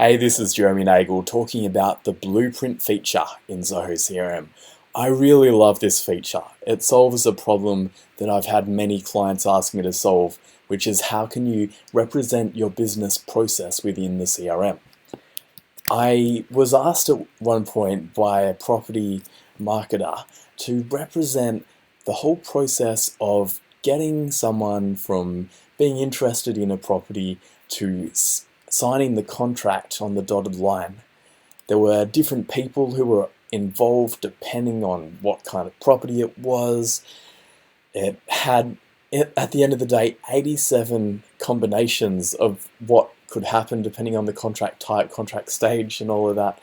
Hey, this is Jeremy Nagel talking about the blueprint feature in Zoho CRM. I really love this feature. It solves a problem that I've had many clients ask me to solve, which is how can you represent your business process within the CRM? I was asked at one point by a property marketer to represent the whole process of getting someone from being interested in a property to signing the contract on the dotted line. There were different people who were involved depending on what kind of property it was. It had, at the end of the day, 87 combinations of what could happen depending on the contract type, contract stage, and all of that.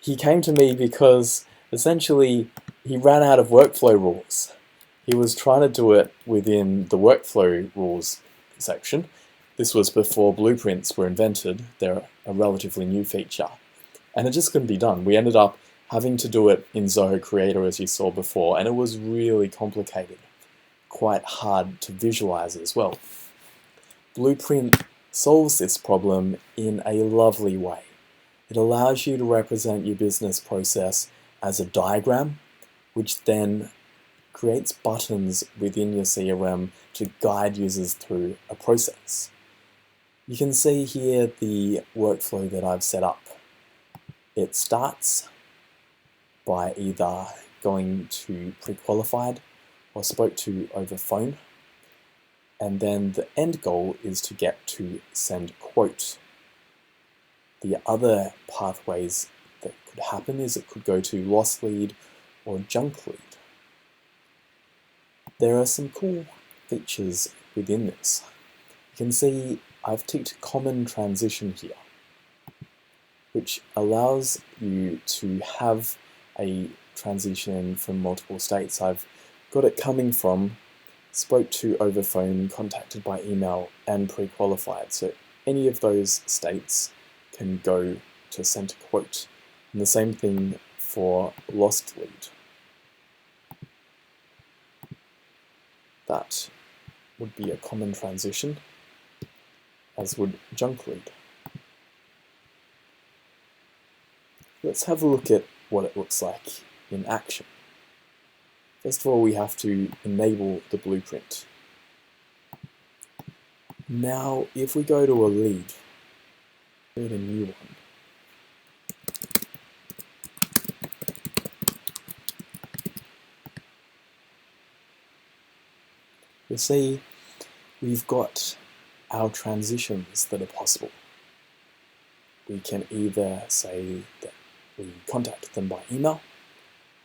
He came to me because essentially he ran out of workflow rules. He was trying to do it within the workflow rules section. This was before blueprints were invented. They're a relatively new feature. And it just couldn't be done. We ended up having to do it in Zoho Creator, as you saw before, and it was really complicated, quite hard to visualize as well. Blueprint solves this problem in a lovely way. It allows you to represent your business process as a diagram, which then creates buttons within your CRM to guide users through a process. You can see here the workflow that I've set up. It starts by either going to pre-qualified or spoke to over phone, and then the end goal is to get to send quote. The other pathways that could happen is it could go to lost lead or junk lead. There are some cool features within this. You can see I've ticked common transition here, which allows you to have a transition from multiple states. I've got it coming from spoke to over phone, contacted by email, and pre-qualified. So any of those states can go to send a quote. And the same thing for lost lead. That would be a common transition, as would junk lead. Let's have a look at what it looks like in action. First of all, we have to enable the blueprint. Now, if we go to a lead, create a new one. You'll see we've got our transitions that are possible. We can either say that we contacted them by email,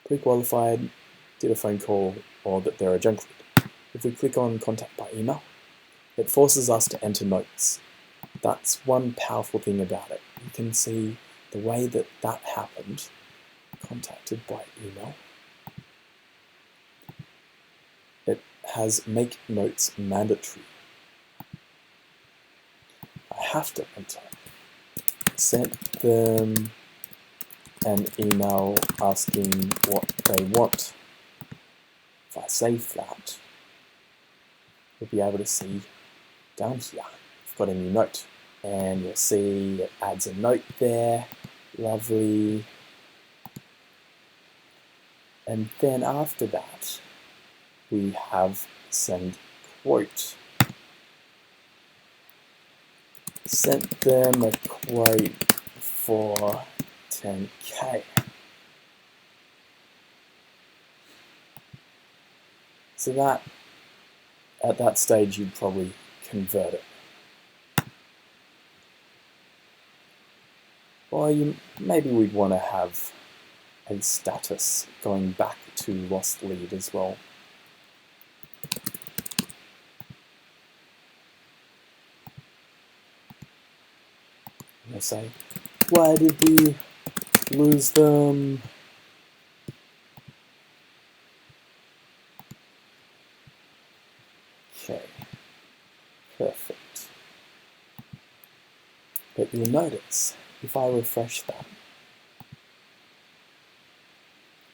pre-qualified, did a phone call, or that they're a junk lead. If we click on contact by email, it forces us to enter notes. That's one powerful thing about it. You can see the way that that happened, contacted by email. It has make notes mandatory. I have to enter. Sent them an email asking what they want. If I save that, you'll be able to see down here, I've got a new note. And you'll see it adds a note there, lovely. And then after that, we have send quote. Sent them a quote for 10K. So that, at that stage, you'd probably convert it. Or maybe we'd want to have a status going back to lost lead as well. We'll say, why did we lose them? Okay, perfect. But you'll notice, if I refresh that,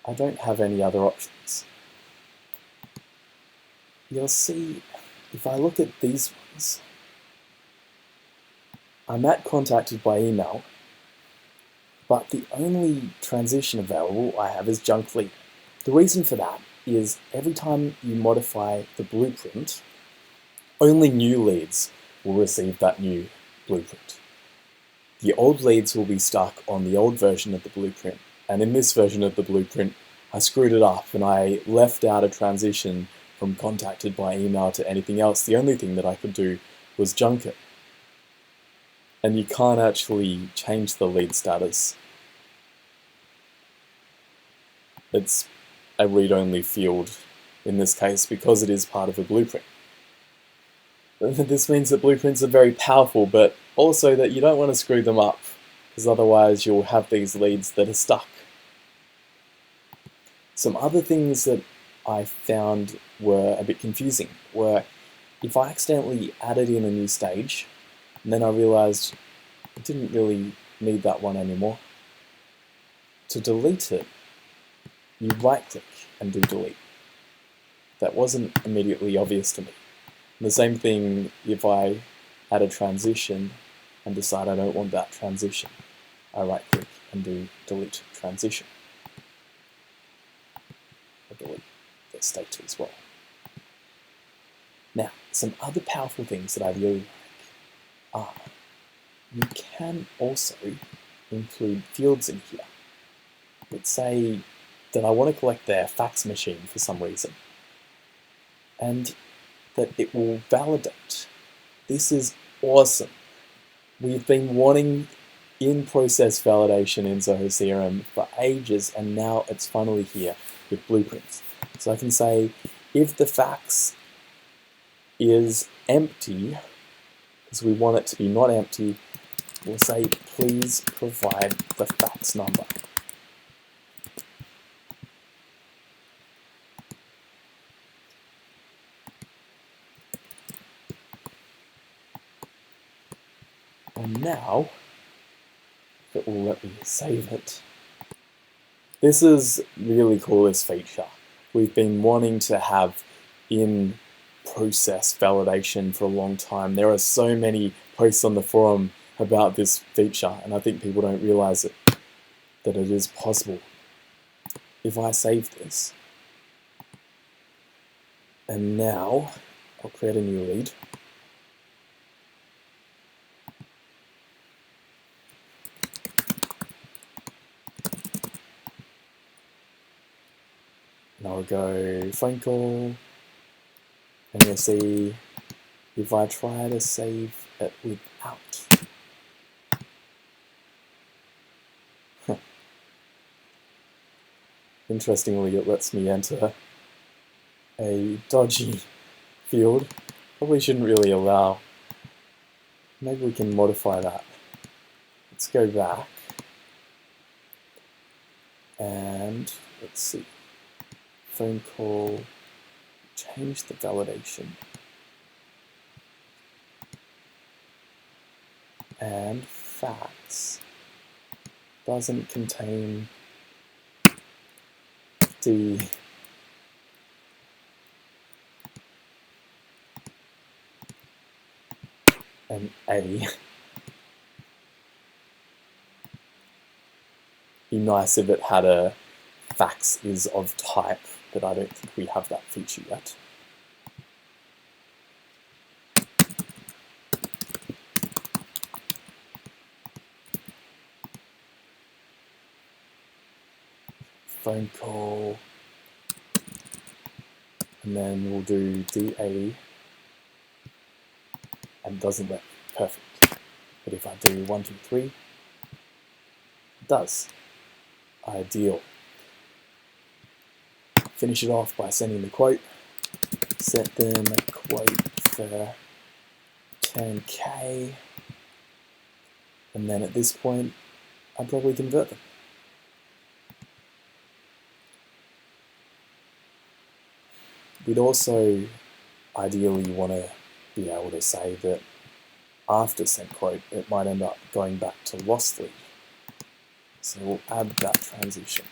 I don't have any other options. You'll see, if I look at these ones, I'm at contacted by email, but the only transition available I have is junk lead. The reason for that is every time you modify the blueprint, only new leads will receive that new blueprint. The old leads will be stuck on the old version of the blueprint, and in this version of the blueprint, I screwed it up and I left out a transition from contacted by email to anything else. The only thing that I could do was junk it. And you can't actually change the lead status. It's a read-only field in this case because it is part of a blueprint. This means that blueprints are very powerful, but also that you don't want to screw them up, because otherwise you'll have these leads that are stuck. Some other things that I found were a bit confusing were if I accidentally added in a new stage, and then I realized I didn't really need that one anymore. To delete it, you right-click and do delete. That wasn't immediately obvious to me. And the same thing if I add a transition and decide I don't want that transition. I right-click and do delete transition. Or delete the state as well. Now, some other powerful things that I really like are you can also include fields in here. Let's say that I want to collect their fax machine for some reason, and that it will validate. This is awesome. We've been wanting in-process validation in Zoho CRM for ages, and now it's finally here with blueprints. So I can say, if the fax is empty, because we want it to be not empty, we'll say, please provide the fax number. And now, it will let me save it. This is really cool, this feature. We've been wanting to have in-process validation for a long time. There are so many posts on the forum about this feature, and I think people don't realize it, that it is possible. If I save this, and now I'll create a new lead. And I'll go phone call, and you'll see if I try to save it without. Interestingly, it lets me enter a dodgy field. Probably shouldn't really allow. Maybe we can modify that. Let's go back. And let's see. Phone call, change the validation. And fax doesn't contain D. And A. Be nice if it had a fax is of type, but I don't think we have that feature yet. Phone call, and then we'll do DA, and doesn't let perfect. But if I do 1, 2, 3, it does. Ideal. Finish it off by sending the quote. Set them a quote for 10K, and then at this point, I'd probably convert them. We'd also ideally want to be able to say that after sent quote, it might end up going back to lost lead. So we'll add that transition.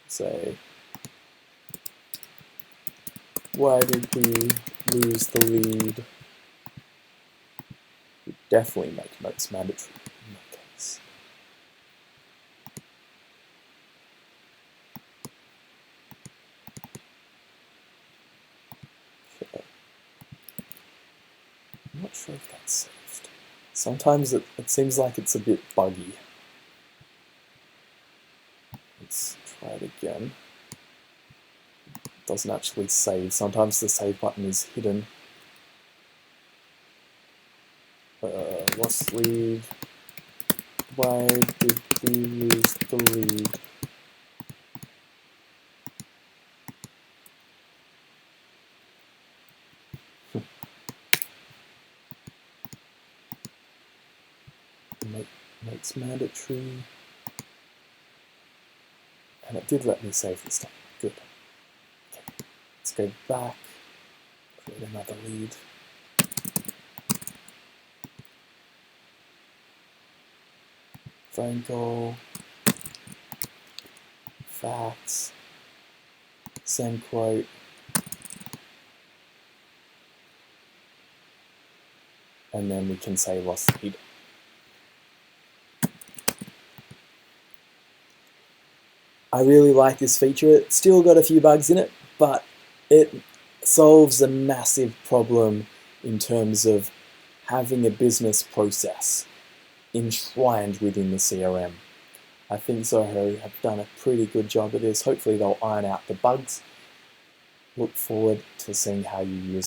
Say, why did we lose the lead? We definitely make notes mandatory. leads. Okay. I'm not sure if that's saved. Sometimes it seems like it's a bit buggy. Let's try it again. It doesn't actually save. Sometimes the save button is hidden. Lost lead. Why did we lose the lead? Makes mandatory. And it did let me save this time. Good. Okay. Let's go back. Create another lead. Phone call. Fax. Send quote. And then we can say lost lead. I really like this feature. It's still got a few bugs in it, but it solves a massive problem in terms of having a business process enshrined within the CRM. I think Zoho have done a pretty good job of this. Hopefully they'll iron out the bugs. Look forward to seeing how you use